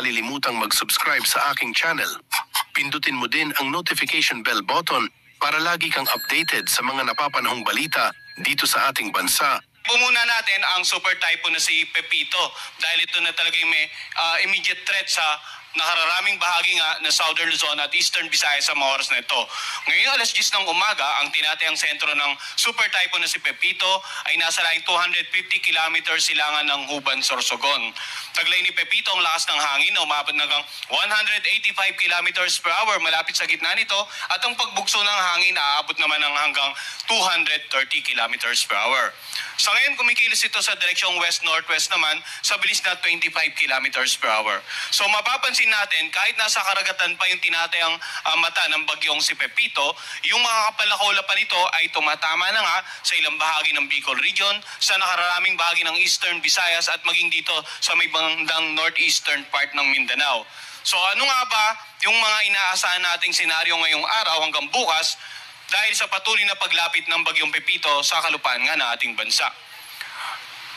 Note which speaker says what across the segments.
Speaker 1: kalilimutang mag-subscribe sa aking channel. Pindutin mo din ang notification bell button para lagi kang updated sa mga napapanahong balita dito sa ating bansa.
Speaker 2: Muna natin ang super typhoon na si Pepito dahil ito na talaga yung may immediate threat sa nakararaming bahagi nga na Southern Luzon at Eastern Visayas sa mga oras na ito. Ngayong alas 10 ng umaga, ang tinatayang sentro ng super typhoon na si Pepito ay nasa laing 250 km silangan ng Huban, Sorsogon. Taglay ni Pepito ang lakas ng hangin na umabot hanggang 185 km per hour malapit sa gitna nito at ang pagbugso ng hangin aabot naman ng hanggang 230 km per hour. Sa ngayon, kumikilos ito sa direksyong west-northwest naman sa bilis na 25 km per hour. So mapapansin natin, kahit nasa karagatan pa yung tinatayang mata ng bagyong si Pepito, yung mga kapalakola pa nito ay tumatama na nga sa ilang bahagi ng Bicol Region, sa nakararaming bahagi ng Eastern Visayas at maging dito sa may bandang northeastern part ng Mindanao. So ano nga ba yung mga inaasahan nating senaryo ngayong araw hanggang bukas dahil sa patuloy na paglapit ng bagyong Pepito sa kalupaan nga ng ating bansa?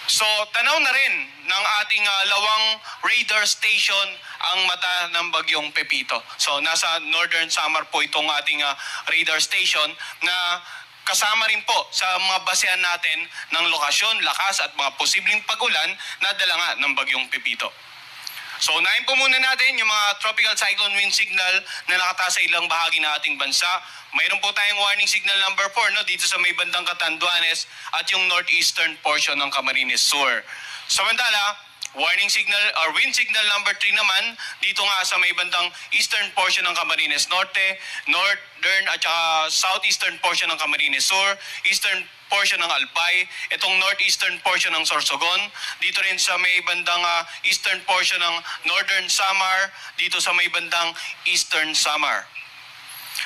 Speaker 2: So, tanaw na rin ng ating lawang radar station ang mata ng bagyong Pepito. So, nasa Northern Samar po itong ating radar station na kasama rin po sa mga basehan natin ng lokasyon, lakas at mga posibleng pagulan na dala nga ng bagyong Pepito. So, unahin po muna natin yung mga tropical cyclone wind signal na nakataas sa ilang bahagi ng ating bansa. Mayroon po tayong warning signal number 4 dito sa may bandang Catanduanes at yung northeastern portion ng Camarines Sur. Samantala, warning signal or wind signal number 3 naman dito nga sa may bandang eastern portion ng Camarines Norte, northern at saka southeastern portion ng Camarines Sur, eastern portion ng Albay, itong northeastern portion ng Sorsogon, dito rin sa may bandang eastern portion ng Northern Samar, dito sa may bandang Eastern Samar.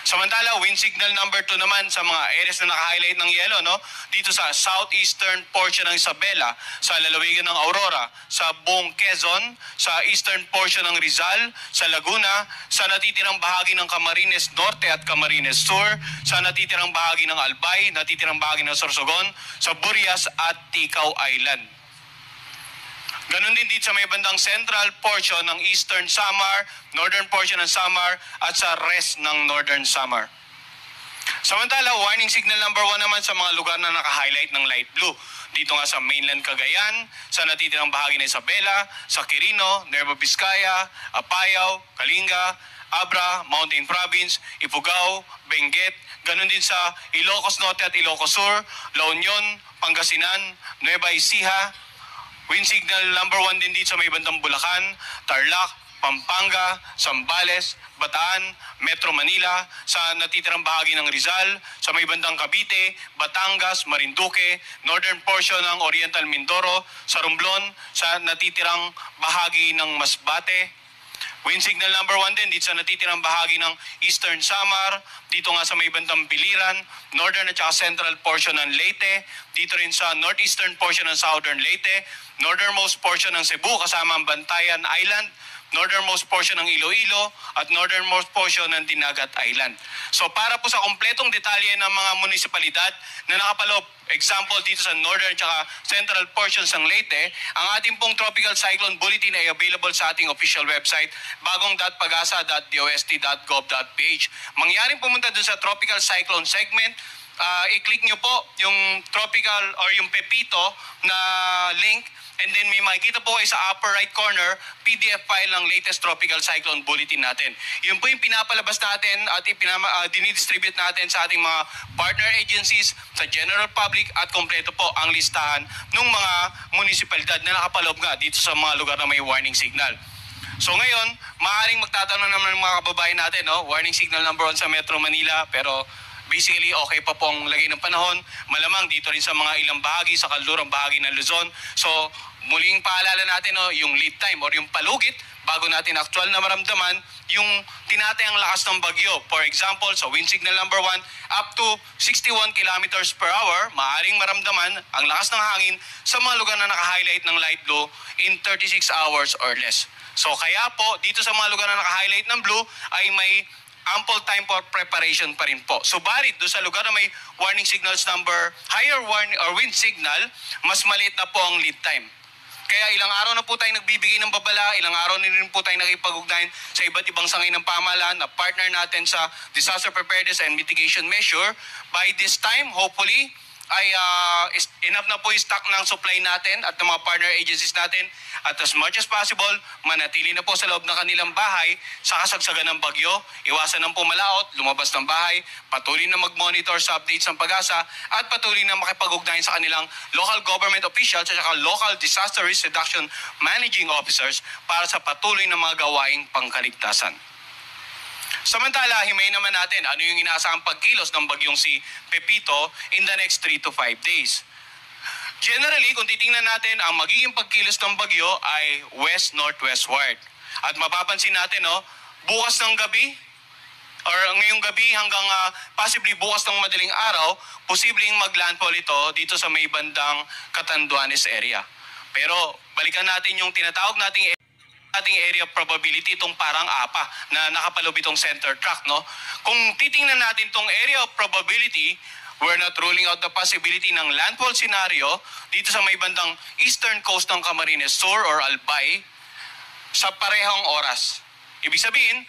Speaker 2: Samantala, wind signal number 2 naman sa mga areas na naka-highlight ng yellow, dito sa southeastern portion ng Isabela, sa lalawigan ng Aurora, sa buong Quezon, sa eastern portion ng Rizal, sa Laguna, sa natitirang bahagi ng Camarines Norte at Camarines Sur, sa natitirang bahagi ng Albay, natitirang bahagi ng Sorsogon, sa Burias at Ticao Island. Ganon din dito sa may bandang central portion ng Eastern Samar, northern portion ng Samar, at sa rest ng Northern Samar. Samantala, warning signal number 1 naman sa mga lugar na naka-highlight ng light blue. Dito nga sa mainland Cagayan, sa natitirang bahagi ng Isabela, sa Quirino, Nueva Vizcaya, Apayao, Kalinga, Abra, Mountain Province, Ifugao, Benguet, ganon din sa Ilocos Norte at Ilocos Sur, La Union, Pangasinan, Nueva Ecija. Wind signal number 1 din dito sa may bandang Bulacan, Tarlac, Pampanga, Zambales, Bataan, Metro Manila, sa natitirang bahagi ng Rizal, sa may bandang Cavite, Batangas, Marinduque, northern portion ng Oriental Mindoro, sa Romblon, sa natitirang bahagi ng Masbate. Wind signal number 1 din dito sa natitirang bahagi ng Eastern Samar, dito nga sa may bandang Biliran, northern at saka central portion ng Leyte, dito rin sa northeastern portion ng Southern Leyte, northernmost portion ng Cebu kasama ang Bantayan Island, northernmost portion ng Iloilo at northernmost portion ng Dinagat Island. So para po sa kumpletong detalye ng mga munisipalidad na nakapaloob, example dito sa northern at central portions ng Leyte, ang ating pong tropical cyclone bulletin ay available sa ating official website bagong.pagasa.dost.gov.ph. Mangyaring pumunta dun sa tropical cyclone segment, i-click nyo po yung tropical or yung Pepito na link. And then may makikita po kayo sa upper right corner, PDF file ng latest tropical cyclone bulletin natin. Yun po yung pinapalabas natin at dinidistribute natin sa ating mga partner agencies, sa general public at kompleto po ang listahan ng mga munisipalidad na nakapaloob nga dito sa mga lugar na may warning signal. So ngayon, maaaring magtatanong naman ng mga kababayan natin, warning signal number 1 sa Metro Manila, pero basically, okay pa po ang lagay ng panahon. Malamang dito rin sa mga ilang bahagi, sa kaldurang bahagi ng Luzon. So, muling paalala natin yung lead time or yung palugit bago natin actual na maramdaman yung tinatayang lakas ng bagyo. For example, sa wind signal number 1, up to 61 kilometers per hour, maaaring maramdaman ang lakas ng hangin sa mga lugar na naka-highlight ng light blue in 36 hours or less. So, kaya po, dito sa mga lugar na naka-highlight ng blue ay may ample time for preparation pa rin po. Subalit, doon sa lugar na may warning signals number, higher warning or wind signal, mas maliit na po ang lead time. Kaya ilang araw na po tayo nagbibigay ng babala, ilang araw na rin po tayo nakipag-ugnayan sa iba't ibang sangay ng pamahalaan na partner natin sa disaster preparedness and mitigation measure. By this time, hopefully, ay enough na po yung stock ng supply natin at ng mga partner agencies natin at as much as possible, manatili na po sa loob ng kanilang bahay sa kasagsagan ng bagyo, iwasan ng pumalaot, lumabas ng bahay, patuloy na mag-monitor sa updates ng pag-asa at patuloy na makipag-ugnayan sa kanilang local government officials at saka local disaster risk reduction managing officers para sa patuloy na mga gawaing pangkaligtasan. Samantala, himay naman natin ano yung inaasahang pagkilos ng bagyong si Pepito in the next 3 to 5 days. Generally, kung titingnan natin, ang magiging pagkilos ng bagyo ay west-northwestward. At mapapansin natin, bukas ng gabi, or ngayong gabi hanggang possibly bukas ng madaling araw, posibleng maglandfall ito dito sa may bandang Catanduanes area. Pero balikan natin yung tinatawag nating area probability, itong parang APA na nakapaloob itong center track, no? Kung titingnan natin itong area of probability, we're not ruling out the possibility ng landfall scenario dito sa may bandang eastern coast ng Camarines Sur or Albay sa parehong oras. Ibig sabihin,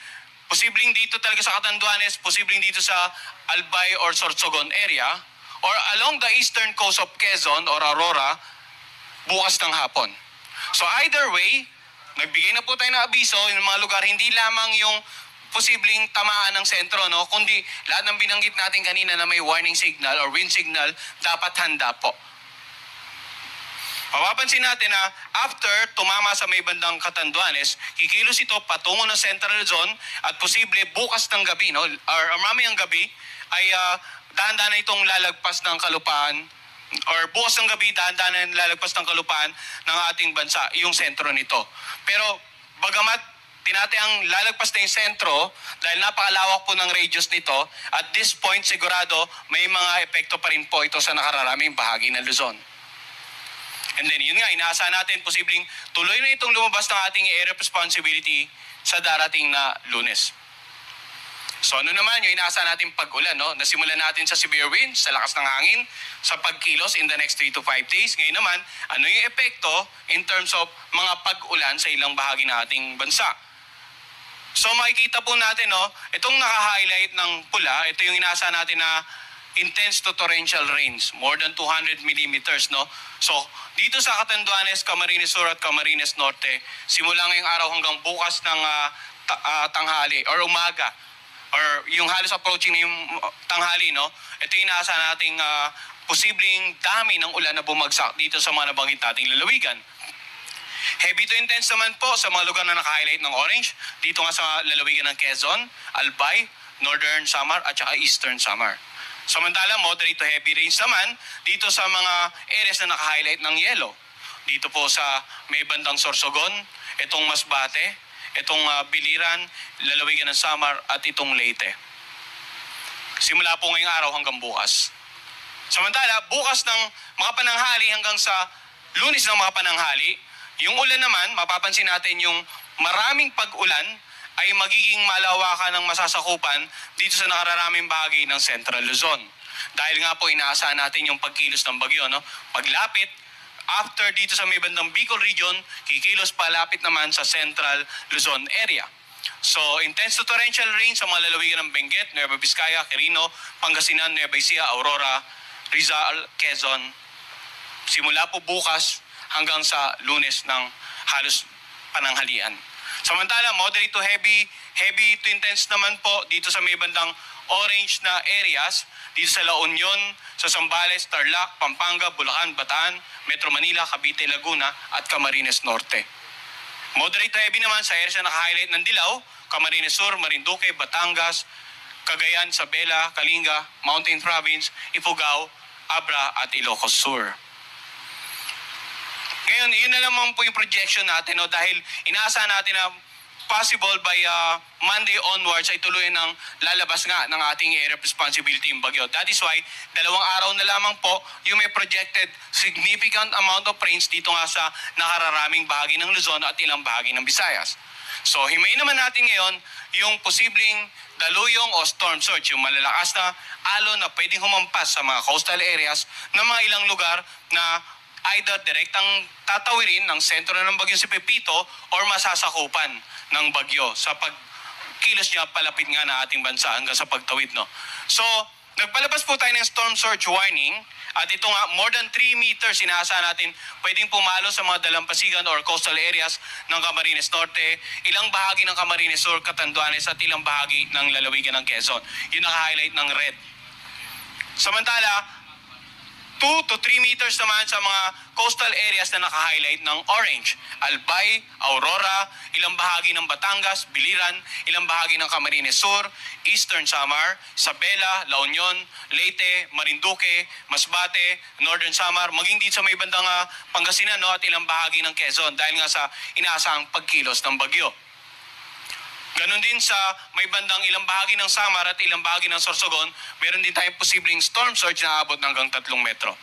Speaker 2: posibleng dito talaga sa Catanduanes, posibleng dito sa Albay or Sorsogon area, or along the eastern coast of Quezon or Aurora, bukas ng hapon. So either way, nagbigay na po tayo ng abiso yung mga lugar, hindi lamang yung posibleng tamaan ng sentro, no? Kundi lahat ng binanggit natin kanina na may warning signal or wind signal, dapat handa po. Mapapansin natin na after tumama sa may bandang Catanduanes, kikilos ito patungo ng Central Luzon at posible bukas ng gabi, no? Or mamayang gabi ay dahan-dahan na itong lalagpas ng kalupaan or bukas ng gabi, dahan-dahan na lalagpas ng kalupaan ng ating bansa, yung sentro nito. Pero bagamat tinatayang lalagpas na yung sentro, dahil napakalawak po ng radius nito, at this point sigurado may mga epekto pa rin po ito sa nakararaming bahagi ng Luzon. And then yun nga, inaasahan natin posibleng tuloy na itong lumabas ng ating area of responsibility sa darating na Lunes. So ano naman yung inaasahan natin pag-ulan, no? Nasimulan natin sa severe winds, sa lakas ng hangin, sa pagkilos in the next 3 to 5 days. Ngayon naman, ano yung epekto in terms of mga pag-ulan sa ilang bahagi ng ating bansa? So makikita po natin, no, itong naka-highlight ng pula, ito yung inaasahan natin na intense to torrential rains, more than 200 millimeters, no? So dito sa Catanduanes, Camarines Sur at Camarines Norte, simula ngayong araw hanggang bukas ng tanghali or umaga, or yung halos approaching na yung tanghali, no? Ito yung inaasahan nating posibleng dami ng ulan na bumagsak dito sa mga nabanggit nating lalawigan. Heavy to intense naman po sa mga lugar na naka-highlight ng orange, dito nga sa lalawigan ng Quezon, Albay, Northern Samar at saka Eastern Samar. Samantala, moderate to heavy rains naman dito sa mga areas na naka-highlight ng yellow. Dito po sa may bandang Sorsogon, itong Masbate, itong Biliran, lalawigan ng Samar at itong Leyte. Simula po ngayong araw hanggang bukas. Samantala, bukas ng mga pananghali hanggang sa Lunes ng mga pananghali, yung ulan naman, mapapansin natin yung maraming pag-ulan ay magiging malawakan ng masasakupan dito sa nakararaming bahagi ng Central Luzon. Dahil nga po inaasahan natin yung pagkilos ng bagyo, no? Paglapit, after dito sa may bandang Bicol region, kikilos palapit naman sa Central Luzon area. So, intense to torrential rain sa mga lalawigan ng Benguet, Nueva Vizcaya, Quirino, Pangasinan, Nueva Ecija, Aurora, Rizal, Quezon. Simula po bukas hanggang sa Lunes ng halos pananghalian. Samantala, moderate to heavy to intense naman po dito sa may bandang orange na areas, dito sa La Union, sa Zambales, Tarlac, Pampanga, Bulacan, Bataan, Metro Manila, Cavite, Laguna at Camarines Norte. Moderate to heavy naman sa areas na naka-highlight ng dilaw, Camarines Sur, Marinduque, Batangas, Cagayan, Sabela, Kalinga, Mountain Province, Ifugao, Abra at Ilocos Sur. Ngayon, yun na naman po yung projection natin, no? Dahil inaasahan natin na possible by Monday onwards ay tuloy ng lalabas nga ng ating area of responsibility yung bagyo. That is why, 2 araw na lamang po yung may projected significant amount of rains dito nga sa nakararaming bahagi ng Luzon at ilang bahagi ng Visayas. So, himayin naman natin ngayon yung posibleng daluyong o storm surge, yung malalakas na alon na pwedeng humampas sa mga coastal areas ng mga ilang lugar na either direktang tatawirin ng sentro ng bagyo si Pepito or masasakupan ng bagyo sa pagkilos niya palapit nga na ating bansa hanggang sa pagtawid. No? So, nagpalabas po tayo ng storm surge warning at ito nga more than 3 meters sinaasahan natin pwedeng pumalo sa mga dalampasigan or coastal areas ng Camarines Norte, ilang bahagi ng Camarines Sur, Catanduanes at ilang bahagi ng lalawigan ng Quezon. Yun naka-highlight ng red. Samantala, 2 to 3 meters naman sa mga coastal areas na naka-highlight ng orange. Albay, Aurora, ilang bahagi ng Batangas, Biliran, ilang bahagi ng Camarines Sur, Eastern Samar, Isabela, La Union, Leyte, Marinduque, Masbate, Northern Samar, maging dito sa may bandang Pangasinan at ilang bahagi ng Quezon dahil nga sa inaasahang pagkilos ng bagyo. Ganon din sa may bandang ilang bahagi ng Samar at ilang bahagi ng Sorsogon, meron din tayong posibleng storm surge na abot ng hanggang 3 metro.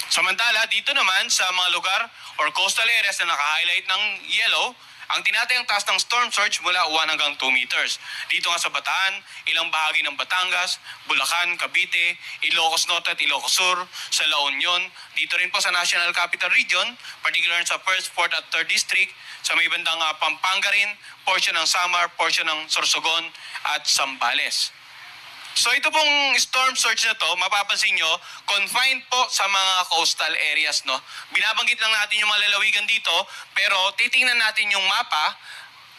Speaker 2: Samantala, dito naman sa mga lugar or coastal areas na naka-highlight ng yellow, ang tinatayang taas ng storm surge mula 1 hanggang 2 meters. Dito nga sa Bataan, ilang bahagi ng Batangas, Bulacan, Cavite, Ilocos Norte at Ilocos Sur, sa La Union, dito rin po sa National Capital Region, particular sa 1st, 4th at 3rd District, sa may bandang Pampanga rin, portion ng Samar, portion ng Sorsogon at Zambales. So ito pong storm surge na to, mapapansin nyo, confined po sa mga coastal areas. No? Binabanggit lang natin yung mga lalawigan dito, pero titingnan natin yung mapa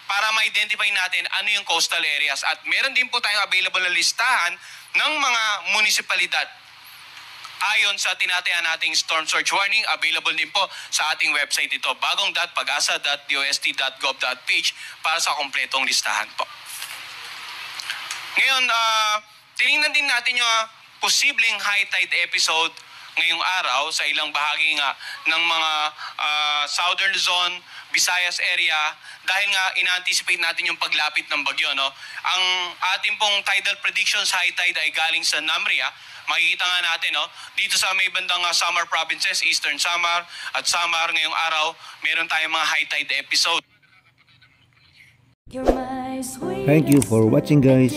Speaker 2: para ma-identify natin ano yung coastal areas. At meron din po tayong available na listahan ng mga munisipalidad. Ayon sa tinatayaan nating storm surge warning, available din po sa ating website ito, bagong.pagasa.dost.gov.ph para sa kompletong listahan po. Ngayon, tinignan din natin yung posibleng high tide episode ngayong araw sa ilang bahagi nga ng mga Southern Luzon, Visayas area dahil nga ina-anticipate natin yung paglapit ng bagyo. No? Ang ating pong tidal predictions high tide ay galing sa NAMRIA. Makikita nga natin, no? Dito sa may bandang Samar provinces, Eastern Samar at Samar ngayong araw, meron tayong mga high tide episode.
Speaker 3: Thank you for watching, guys.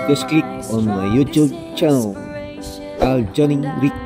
Speaker 3: Just click on my YouTube channel, Al Johnny Rick.